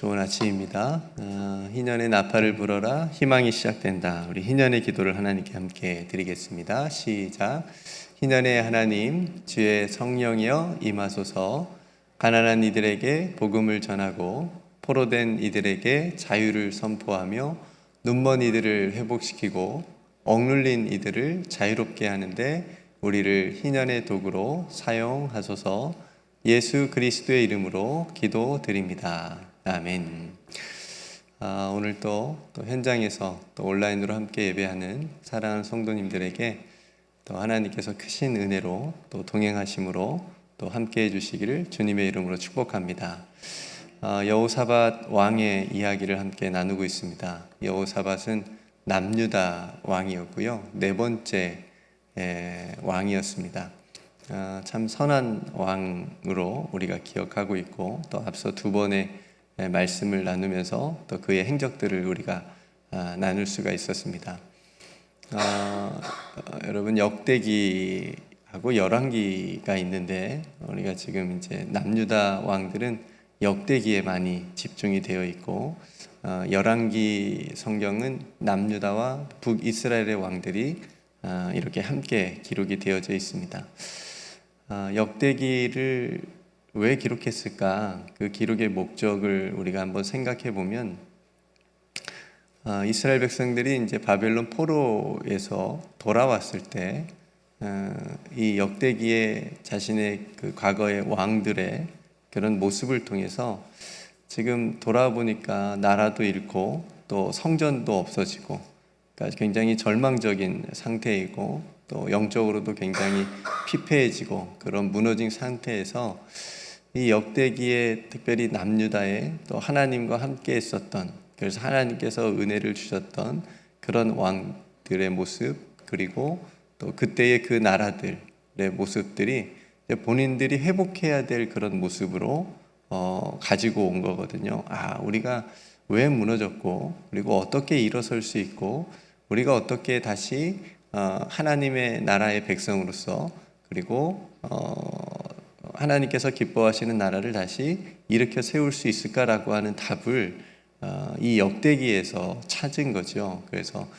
좋은 아침입니다. 희년의 나팔을 불어라 희망이 시작된다. 우리 희년의 기도를 하나님께 함께 드리겠습니다. 시작. 희년의 하나님, 주의 성령이여 임하소서. 가난한 이들에게 복음을 전하고 포로된 이들에게 자유를 선포하며 눈먼 이들을 회복시키고 억눌린 이들을 자유롭게 하는데 우리를 희년의 도구로 사용하소서. 예수 그리스도의 이름으로 기도드립니다. 아멘. 오늘 또 현장에서 또 온라인으로 함께 예배하는 사랑하는 성도님들에게 또 하나님께서 크신 은혜로 또 동행하심으로 또 함께 해주시기를 주님의 이름으로 축복합니다. 여호사밧 왕의 이야기를 함께 나누고 있습니다. 여호사밧은 남유다 왕이었고요, 네 번째 왕이었습니다. 참 선한 왕으로 우리가 기억하고 있고, 또 앞서 두 번의 말씀을 나누면서 또 그의 행적들을 우리가 나눌 수가 있었습니다. 여러분, 역대기하고 열왕기가 있는데 우리가 지금 이제 남유다 왕들은 역대기에 많이 집중이 되어 있고, 열왕기 성경은 남유다와 북이스라엘의 왕들이 이렇게 함께 기록이 되어져 있습니다. 역대기를 왜 기록했을까? 그 기록의 목적을 우리가 한번 생각해 보면, 이스라엘 백성들이 이제 바벨론 포로에서 돌아왔을 때, 이 역대기에 자신의 그 과거의 왕들의 그런 모습을 통해서 지금 돌아보니까 나라도 잃고 또 성전도 없어지고, 그러니까 굉장히 절망적인 상태이고, 또 영적으로도 굉장히 피폐해지고 그런 무너진 상태에서 이 역대기에 특별히 남유다에 또 하나님과 함께 했었던, 그래서 하나님께서 은혜를 주셨던 그런 왕들의 모습, 그리고 또 그때의 그 나라들의 모습들이 본인들이 회복해야 될 그런 모습으로 가지고 온 거거든요. 우리가 왜 무너졌고, 그리고 어떻게 일어설 수 있고, 우리가 어떻게 다시 하나님의 나라의 백성으로서, 그리고 하나님께서 기뻐하시는 나라를 다시 일으켜 세울 수 있을까라고 하는 답을 이 역대기에서 찾은 거죠. 그래서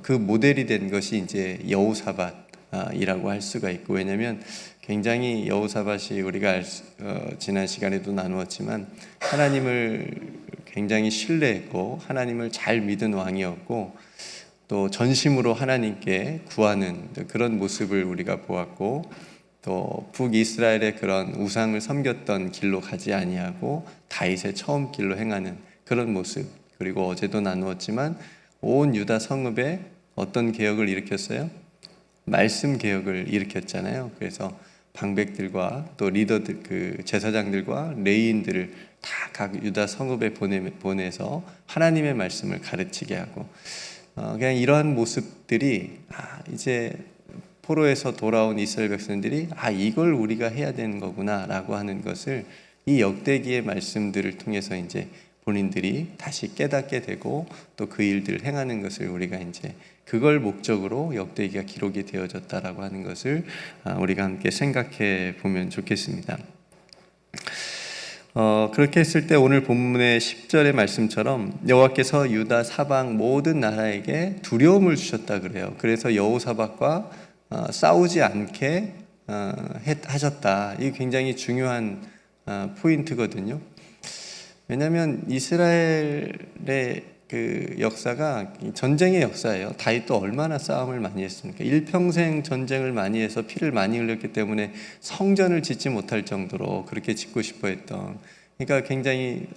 그 모델이 된 것이 이제 여호사밧이라고 할 수가 있고, 왜냐하면 굉장히 여호사밧이 우리가 지난 시간에도 나누었지만 하나님을 굉장히 신뢰했고 하나님을 잘 믿은 왕이었고, 또 전심으로 하나님께 구하는 그런 모습을 우리가 보았고, 또 북이스라엘의 그런 우상을 섬겼던 길로 가지 아니하고 다윗의 처음 길로 행하는 그런 모습, 그리고 어제도 나누었지만 온 유다 성읍에 어떤 개혁을 일으켰어요? 말씀 개혁을 일으켰잖아요. 그래서 방백들과 또 리더들, 그 제사장들과 레위인들을 다 각 유다 성읍에 보내서 하나님의 말씀을 가르치게 하고, 그냥 이러한 모습들이 이제 포로에서 돌아온 이스라엘 백성들이 이걸 우리가 해야 되는 거구나 라고 하는 것을 이 역대기의 말씀들을 통해서 이제 본인들이 다시 깨닫게 되고, 또 그 일들을 행하는 것을 우리가 이제 그걸 목적으로 역대기가 기록이 되어졌다라고 하는 것을 우리가 함께 생각해 보면 좋겠습니다. 그렇게 했을 때 오늘 본문의 10절의 말씀처럼 여호와께서 유다 사방 모든 나라에게 두려움을 주셨다 그래요. 그래서 여호사밧과 싸우지 않게 하셨다. 이게 굉장히 중요한 포인트거든요. 왜냐하면 이스라엘의 그 역사가 전쟁의 역사예요. 다윗도 얼마나 싸움을 많이 했습니까? 일평생 전쟁을 많이 해서 피를 많이 흘렸기 때문에 성전을 짓지 못할 정도로 그렇게 짓고 싶어 했던, 그러니까 굉장히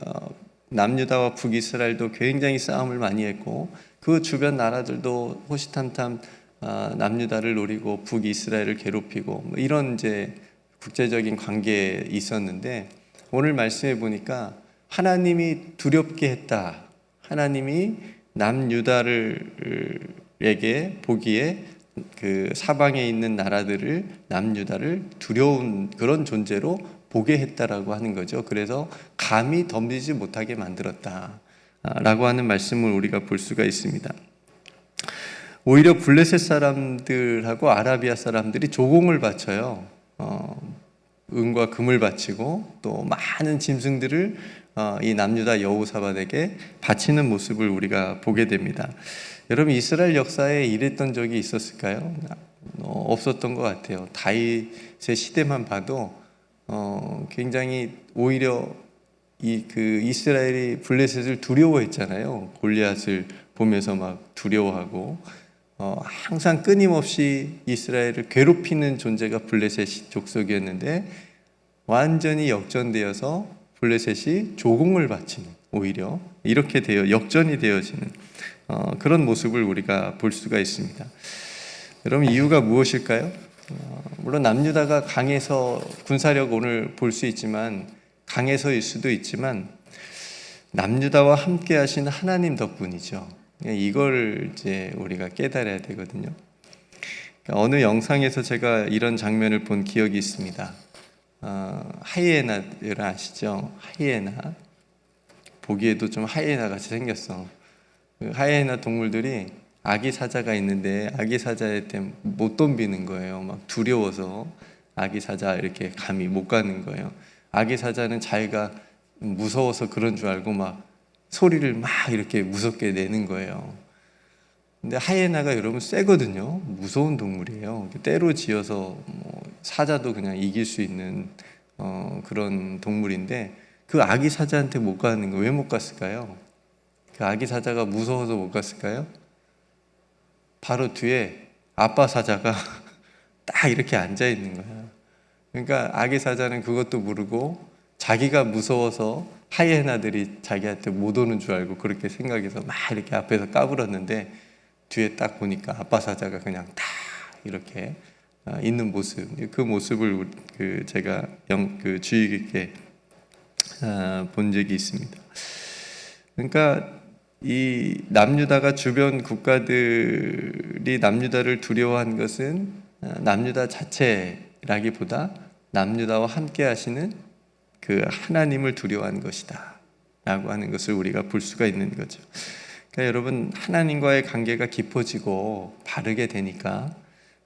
남유다와 북이스라엘도 굉장히 싸움을 많이 했고, 그 주변 나라들도 호시탐탐 남유다를 노리고 북이스라엘을 괴롭히고 이런 이제 국제적인 관계에 있었는데, 오늘 말씀해 보니까 하나님이 두렵게 했다. 하나님이 남유다에게 보기에 그 사방에 있는 나라들을, 남유다를 두려운 그런 존재로 보게 했다라고 하는 거죠. 그래서 감히 덤비지 못하게 만들었다라고 하는 말씀을 우리가 볼 수가 있습니다. 오히려 블레셋 사람들하고 아라비아 사람들이 조공을 바쳐요. 은과 금을 바치고 또 많은 짐승들을 이 남유다 여호사밧에게 바치는 모습을 우리가 보게 됩니다. 여러분, 이스라엘 역사에 이랬던 적이 있었을까요? 없었던 것 같아요. 다윗의 시대만 봐도 굉장히 오히려 이스라엘이 블레셋을 두려워했잖아요. 골리앗을 보면서 막 두려워하고 항상 끊임없이 이스라엘을 괴롭히는 존재가 블레셋 족속이었는데 완전히 역전되어서 블레셋이 조공을 바치는, 오히려 이렇게 역전이 되어지는 그런 모습을 우리가 볼 수가 있습니다. 여러분, 이유가 무엇일까요? 물론 남유다가 강해서, 군사력 오늘 볼 수 있지만 강해서일 수도 있지만 남유다와 함께 하신 하나님 덕분이죠. 이걸 이제 우리가 깨달아야 되거든요. 어느 영상에서 제가 이런 장면을 본 기억이 있습니다. 하이에나를 아시죠? 하이에나. 보기에도 좀 하이에나 같이 생겼어. 그 하이에나 동물들이 아기 사자가 있는데 아기 사자한테 못 덤비는 거예요. 막 두려워서 아기 사자 이렇게 감히 못 가는 거예요. 아기 사자는 자기가 무서워서 그런 줄 알고 막 소리를 막 이렇게 무섭게 내는 거예요. 근데 하이에나가 여러분 세거든요. 무서운 동물이에요. 때로 지어서 사자도 그냥 이길 수 있는 그런 동물인데 그 아기 사자한테 못 가는 거 왜 못 갔을까요? 그 아기 사자가 무서워서 못 갔을까요? 바로 뒤에 아빠 사자가 딱 이렇게 앉아 있는 거야. 그러니까 아기 사자는 그것도 모르고 자기가 무서워서 하이에나들이 자기한테 못 오는 줄 알고 그렇게 생각해서 막 이렇게 앞에서 까불었는데 뒤에 딱 보니까 아빠 사자가 그냥 딱 이렇게 있는 모습, 그 모습을 제가 주의 깊게 본 적이 있습니다. 그러니까 이 남유다가 주변 국가들이 남유다를 두려워한 것은 남유다 자체라기보다 남유다와 함께 하시는 그 하나님을 두려워한 것이다 라고 하는 것을 우리가 볼 수가 있는 거죠. 그러니까 여러분, 하나님과의 관계가 깊어지고 바르게 되니까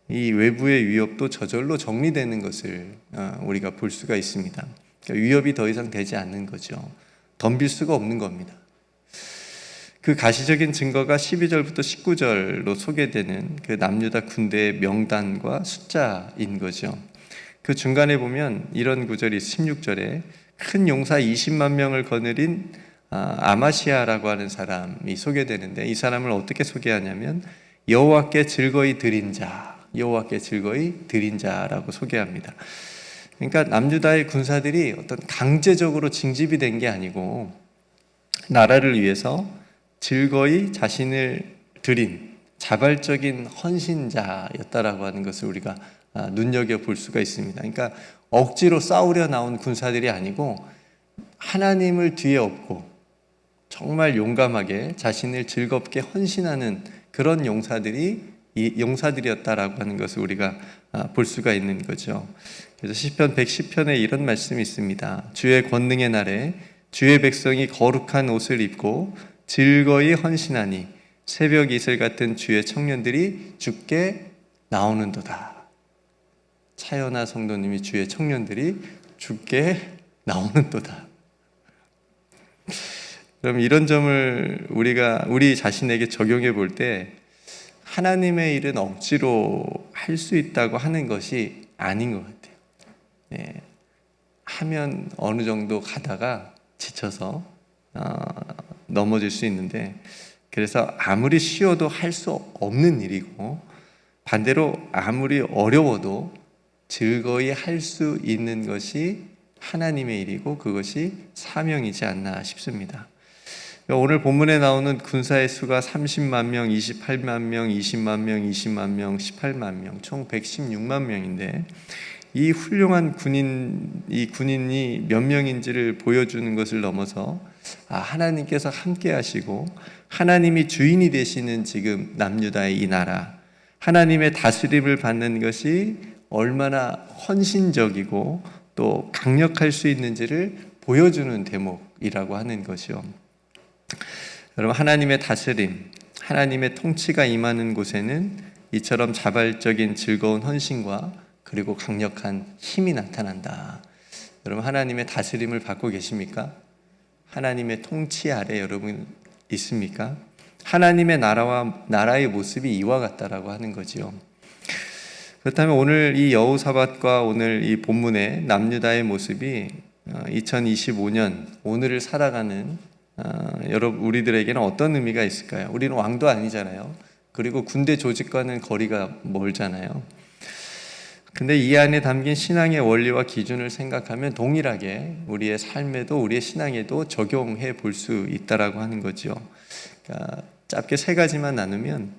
이 외부의 위협도 저절로 정리되는 것을 우리가 볼 수가 있습니다. 그러니까 위협이 더 이상 되지 않는 거죠. 덤빌 수가 없는 겁니다. 그 가시적인 증거가 12절부터 19절로 소개되는 그 남유다 군대의 명단과 숫자인 거죠. 그 중간에 보면 이런 구절이 16절에 큰 용사 20만 명을 거느린 아마시아라고 하는 사람이 소개되는데, 이 사람을 어떻게 소개하냐면 여호와께 즐거이 드린 자, 여호와께 즐거이 드린 자라고 소개합니다. 그러니까 남유다의 군사들이 어떤 강제적으로 징집이 된 게 아니고 나라를 위해서 즐거이 자신을 드린 자발적인 헌신자였다라고 하는 것을 우리가 눈여겨볼 수가 있습니다. 그러니까 억지로 싸우려 나온 군사들이 아니고 하나님을 뒤에 업고 정말 용감하게 자신을 즐겁게 헌신하는 그런 용사들이었다라고 하는 것을 우리가 볼 수가 있는 거죠. 그래서 시편 110편에 이런 말씀이 있습니다. 주의 권능의 날에 주의 백성이 거룩한 옷을 입고 즐거이 헌신하니 새벽 이슬 같은 주의 청년들이 주께 나오는도다. 차연아 성도님이 주의 청년들이 주께 나오는도다. 그럼 이런 점을 우리 자신에게 적용해 볼 때 하나님의 일은 억지로 할 수 있다고 하는 것이 아닌 것 같아요. 네. 하면 어느 정도 가다가 지쳐서 넘어질 수 있는데, 그래서 아무리 쉬워도 할 수 없는 일이고 반대로 아무리 어려워도 즐거이 할 수 있는 것이 하나님의 일이고 그것이 사명이지 않나 싶습니다. 오늘 본문에 나오는 군사의 수가 30만 명, 28만 명, 20만 명, 20만 명, 18만 명, 총 116만 명인데 이 훌륭한 군인이 몇 명인지를 보여주는 것을 넘어서 하나님께서 함께 하시고 하나님이 주인이 되시는 지금 남유다의 이 나라, 하나님의 다스림을 받는 것이 얼마나 헌신적이고 또 강력할 수 있는지를 보여주는 대목이라고 하는 것이요. 여러분, 하나님의 다스림, 하나님의 통치가 임하는 곳에는 이처럼 자발적인 즐거운 헌신과 그리고 강력한 힘이 나타난다. 여러분, 하나님의 다스림을 받고 계십니까? 하나님의 통치 아래 여러분 있습니까? 하나님의 나라의 모습이 이와 같다라고 하는 거죠. 그렇다면 오늘 이 여호사밧과 오늘 이 본문의 남유다의 모습이 2025년 오늘을 살아가는 여러분 우리들에게는 어떤 의미가 있을까요? 우리는 왕도 아니잖아요. 그리고 군대 조직과는 거리가 멀잖아요. 근데 이 안에 담긴 신앙의 원리와 기준을 생각하면 동일하게 우리의 삶에도 우리의 신앙에도 적용해 볼 수 있다라고 하는 거죠. 그러니까 짧게 세 가지만 나누면,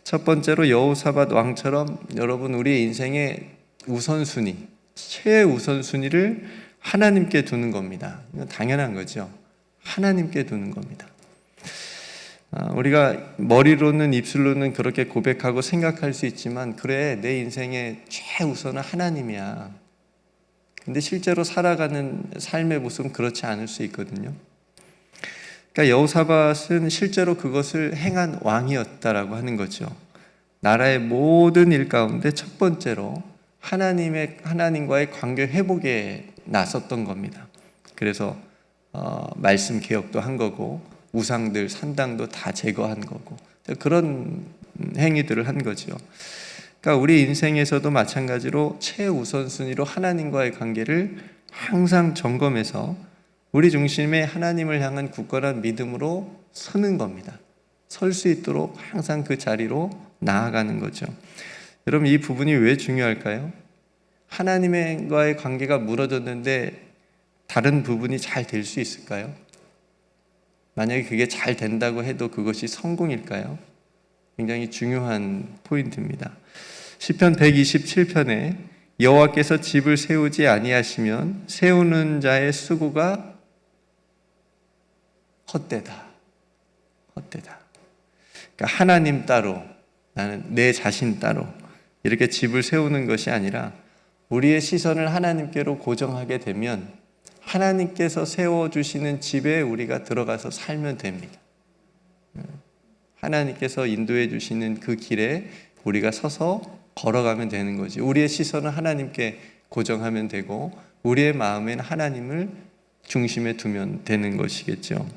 첫 번째로 여호사밧 왕처럼 여러분 우리의 인생의 우선순위, 최우선순위를 하나님께 두는 겁니다. 이건 당연한 거죠. 하나님께 두는 겁니다. 우리가 머리로는 입술로는 그렇게 고백하고 생각할 수 있지만, 그래 내 인생의 최우선은 하나님이야. 근데 실제로 살아가는 삶의 모습은 그렇지 않을 수 있거든요. 그러니까 여호사밧은 실제로 그것을 행한 왕이었다라고 하는 거죠. 나라의 모든 일 가운데 첫 번째로 하나님과의 관계 회복에 나섰던 겁니다. 그래서 말씀 개혁도 한 거고, 우상들 산당도 다 제거한 거고, 그런 행위들을 한 거죠. 그러니까 우리 인생에서도 마찬가지로 최우선순위로 하나님과의 관계를 항상 점검해서 우리 중심에 하나님을 향한 굳건한 믿음으로 서는 겁니다. 설 수 있도록 항상 그 자리로 나아가는 거죠. 여러분, 이 부분이 왜 중요할까요? 하나님과의 관계가 무너졌는데 다른 부분이 잘 될 수 있을까요? 만약에 그게 잘 된다고 해도 그것이 성공일까요? 굉장히 중요한 포인트입니다. 시편 127편에 여호와께서 집을 세우지 아니하시면 세우는 자의 수고가 헛되다. 그러니까 하나님 따로, 나는 내 자신 따로 이렇게 집을 세우는 것이 아니라 우리의 시선을 하나님께로 고정하게 되면 하나님께서 세워주시는 집에 우리가 들어가서 살면 됩니다. 하나님께서 인도해 주시는 그 길에 우리가 서서 걸어가면 되는 거지. 우리의 시선을 하나님께 고정하면 되고, 우리의 마음엔 하나님을 중심에 두면 되는 것이겠죠.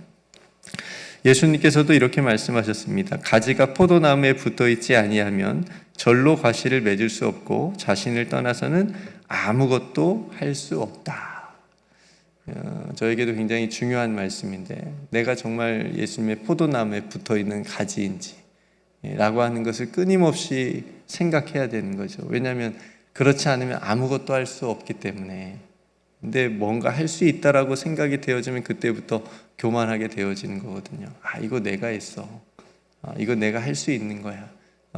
예수님께서도 이렇게 말씀하셨습니다. 가지가 포도나무에 붙어있지 아니하면 절로 과실을 맺을 수 없고 자신을 떠나서는 아무것도 할 수 없다. 저에게도 굉장히 중요한 말씀인데, 내가 정말 예수님의 포도나무에 붙어있는 가지인지 라고 하는 것을 끊임없이 생각해야 되는 거죠. 왜냐하면 그렇지 않으면 아무것도 할 수 없기 때문에. 근데 뭔가 할 수 있다라고 생각이 되어지면 그때부터 교만하게 되어지는 거거든요. 이거 내가 했어. 이거 내가 할 수 있는 거야.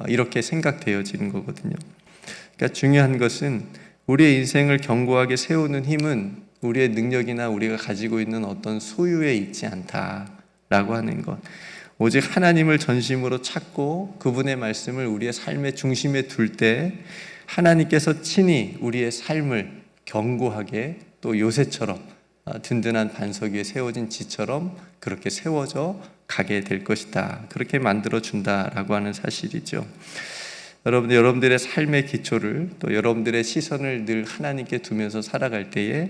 이렇게 생각되어지는 거거든요. 그러니까 중요한 것은 우리의 인생을 견고하게 세우는 힘은 우리의 능력이나 우리가 가지고 있는 어떤 소유에 있지 않다라고 하는 것. 오직 하나님을 전심으로 찾고 그분의 말씀을 우리의 삶의 중심에 둘 때 하나님께서 친히 우리의 삶을 견고하게, 또 요새처럼 든든한 반석 위에 세워진 지처럼 그렇게 세워져 가게 될 것이다. 그렇게 만들어준다라고 하는 사실이죠. 여러분들의 삶의 기초를, 또 여러분들의 시선을 늘 하나님께 두면서 살아갈 때에,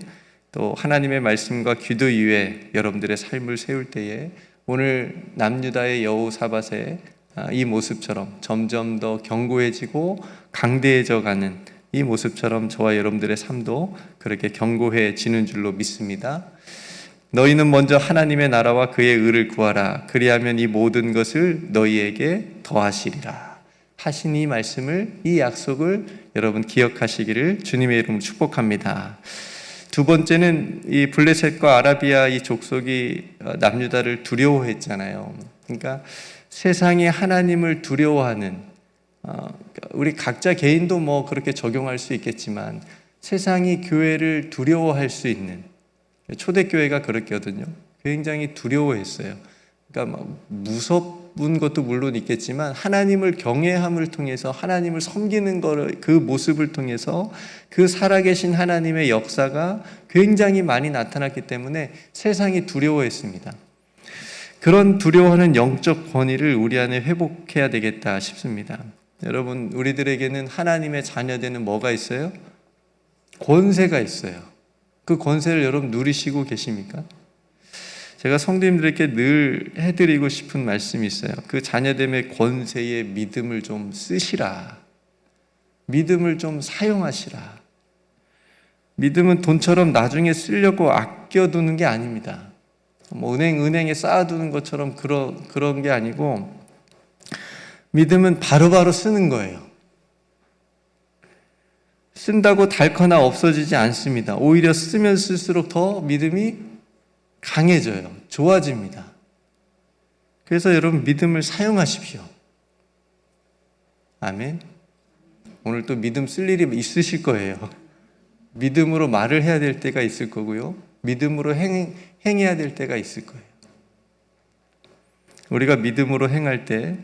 또 하나님의 말씀과 기도 이외에 여러분들의 삶을 세울 때에 오늘 남유다의 여호사밧의 이 모습처럼 점점 더 견고해지고 강대해져 가는 이 모습처럼 저와 여러분들의 삶도 그렇게 견고해지는 줄로 믿습니다. 너희는 먼저 하나님의 나라와 그의 의를 구하라. 그리하면 이 모든 것을 너희에게 더하시리라. 하신 이 말씀을, 이 약속을 여러분 기억하시기를 주님의 이름으로 축복합니다. 두 번째는 이 블레셋과 아라비아 이 족속이 남유다를 두려워했잖아요. 그러니까 세상이 하나님을 두려워하는, 우리 각자 개인도 뭐 그렇게 적용할 수 있겠지만 세상이 교회를 두려워할 수 있는, 초대교회가 그랬거든요. 굉장히 두려워했어요. 그러니까 막 무섭은 것도 물론 있겠지만 하나님을 경외함을 통해서 하나님을 섬기는 거를, 그 모습을 통해서 그 살아계신 하나님의 역사가 굉장히 많이 나타났기 때문에 세상이 두려워했습니다. 그런 두려워하는 영적 권위를 우리 안에 회복해야 되겠다 싶습니다. 여러분, 우리들에게는 하나님의 자녀되는 뭐가 있어요? 권세가 있어요. 그 권세를 여러분 누리시고 계십니까? 제가 성도님들에게 늘 해드리고 싶은 말씀이 있어요. 그 자녀됨의 권세에 믿음을 좀 쓰시라. 믿음을 좀 사용하시라. 믿음은 돈처럼 나중에 쓰려고 아껴두는 게 아닙니다. 뭐 은행에 쌓아두는 것처럼 그런 게 아니고, 믿음은 바로바로 쓰는 거예요. 쓴다고 닳거나 없어지지 않습니다. 오히려 쓰면 쓸수록 더 믿음이 강해져요. 좋아집니다. 그래서 여러분, 믿음을 사용하십시오. 아멘. 오늘 또 믿음 쓸 일이 있으실 거예요. 믿음으로 말을 해야 될 때가 있을 거고요. 믿음으로 행해야 될 때가 있을 거예요. 우리가 믿음으로 행할 때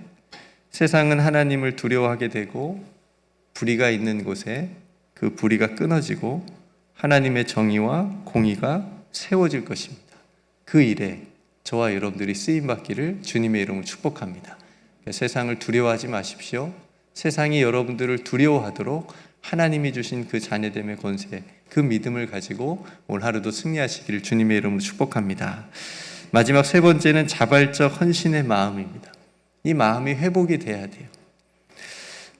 세상은 하나님을 두려워하게 되고, 불의가 있는 곳에 그 불의가 끊어지고 하나님의 정의와 공의가 세워질 것입니다. 그 일에 저와 여러분들이 쓰임받기를 주님의 이름으로 축복합니다. 세상을 두려워하지 마십시오. 세상이 여러분들을 두려워하도록 하나님이 주신 그 자녀됨의 권세, 그 믿음을 가지고 오늘 하루도 승리하시기를 주님의 이름으로 축복합니다. 마지막 세 번째는 자발적 헌신의 마음입니다. 이 마음이 회복이 돼야 돼요.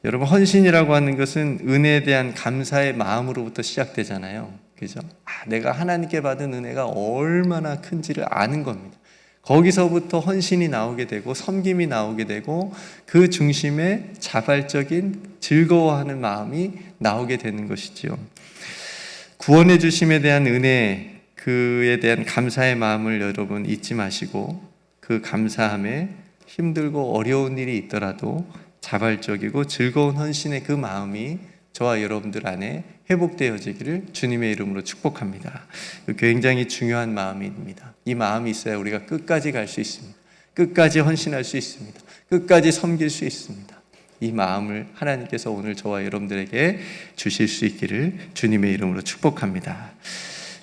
여러분, 헌신이라고 하는 것은 은혜에 대한 감사의 마음으로부터 시작되잖아요. 그죠? 내가 하나님께 받은 은혜가 얼마나 큰지를 아는 겁니다. 거기서부터 헌신이 나오게 되고 섬김이 나오게 되고 그 중심에 자발적인 즐거워하는 마음이 나오게 되는 것이지요. 구원해 주심에 대한 은혜, 그에 대한 감사의 마음을 여러분 잊지 마시고, 그 감사함에 힘들고 어려운 일이 있더라도 자발적이고 즐거운 헌신의 그 마음이 저와 여러분들 안에 회복되어지기를 주님의 이름으로 축복합니다. 굉장히 중요한 마음입니다. 이 마음이 있어야 우리가 끝까지 갈 수 있습니다. 끝까지 헌신할 수 있습니다. 끝까지 섬길 수 있습니다. 이 마음을 하나님께서 오늘 저와 여러분들에게 주실 수 있기를 주님의 이름으로 축복합니다.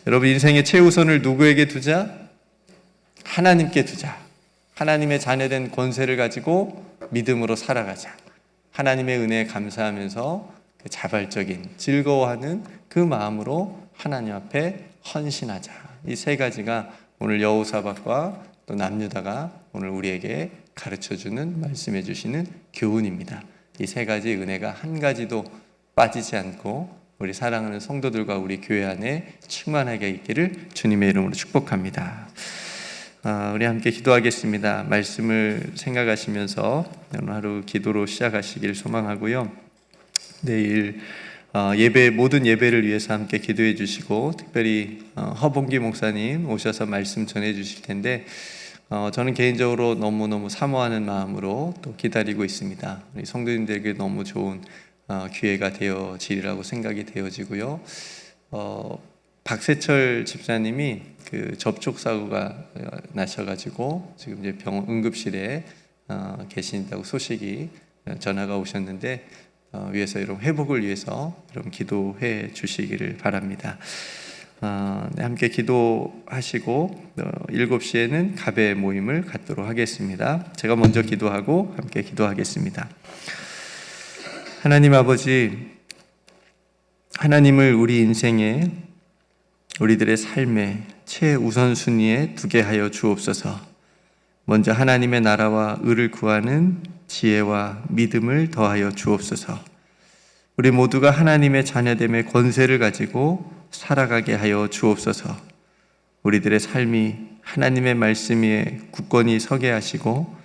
여러분, 인생의 최우선을 누구에게 두자? 하나님께 두자. 하나님의 자녀된 권세를 가지고 믿음으로 살아가자. 하나님의 은혜에 감사하면서 그 자발적인 즐거워하는 그 마음으로 하나님 앞에 헌신하자. 이 세 가지가 오늘 여호사밧과 또 남유다가 오늘 우리에게 가르쳐주는, 말씀해 주시는 교훈입니다. 이 세 가지 은혜가 한 가지도 빠지지 않고 우리 사랑하는 성도들과 우리 교회 안에 충만하게 있기를 주님의 이름으로 축복합니다. 우리 함께 기도하겠습니다. 말씀을 생각하시면서 오늘 하루 기도로 시작하시길 소망하고요. 내일 모든 예배를 위해서 함께 기도해 주시고, 특별히 허봉기 목사님 오셔서 말씀 전해 주실 텐데, 저는 개인적으로 너무너무 사모하는 마음으로 또 기다리고 있습니다. 우리 성도님들에게 너무 좋은 기회가 되어지리라고 생각이 되어지고요. 박세철 집사님이 그 접촉사고가 나셔가지고 지금 이제 병원 응급실에 계신다고 소식이 전화가 오셨는데, 위해서 여러분 회복을 위해서 여러분 기도해 주시기를 바랍니다. 함께 기도하시고 7시에는 가배 모임을 갖도록 하겠습니다. 제가 먼저 기도하고 함께 기도하겠습니다. 하나님 아버지, 하나님을 우리 인생에, 우리들의 삶의 최우선순위에 두게 하여 주옵소서. 먼저 하나님의 나라와 의를 구하는 지혜와 믿음을 더하여 주옵소서. 우리 모두가 하나님의 자녀됨의 권세를 가지고 살아가게 하여 주옵소서. 우리들의 삶이 하나님의 말씀 위에 굳건히 서게 하시고,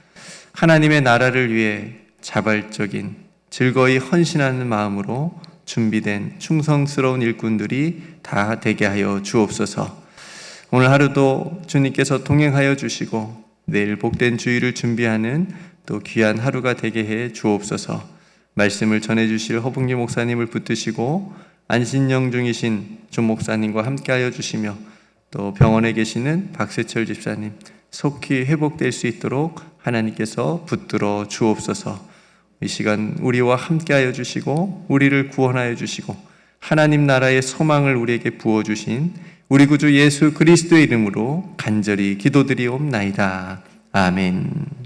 하나님의 나라를 위해 자발적인 즐거이 헌신하는 마음으로 준비된 충성스러운 일꾼들이 다 되게 하여 주옵소서. 오늘 하루도 주님께서 동행하여 주시고 내일 복된 주일을 준비하는 또 귀한 하루가 되게 해 주옵소서. 말씀을 전해주실 허봉기 목사님을 붙드시고 안신령 중이신 조 목사님과 함께하여 주시며, 또 병원에 계시는 박세철 집사님 속히 회복될 수 있도록 하나님께서 붙들어 주옵소서. 이 시간 우리와 함께하여 주시고 우리를 구원하여 주시고 하나님 나라의 소망을 우리에게 부어주신 우리 구주 예수 그리스도의 이름으로 간절히 기도드리옵나이다. 아멘.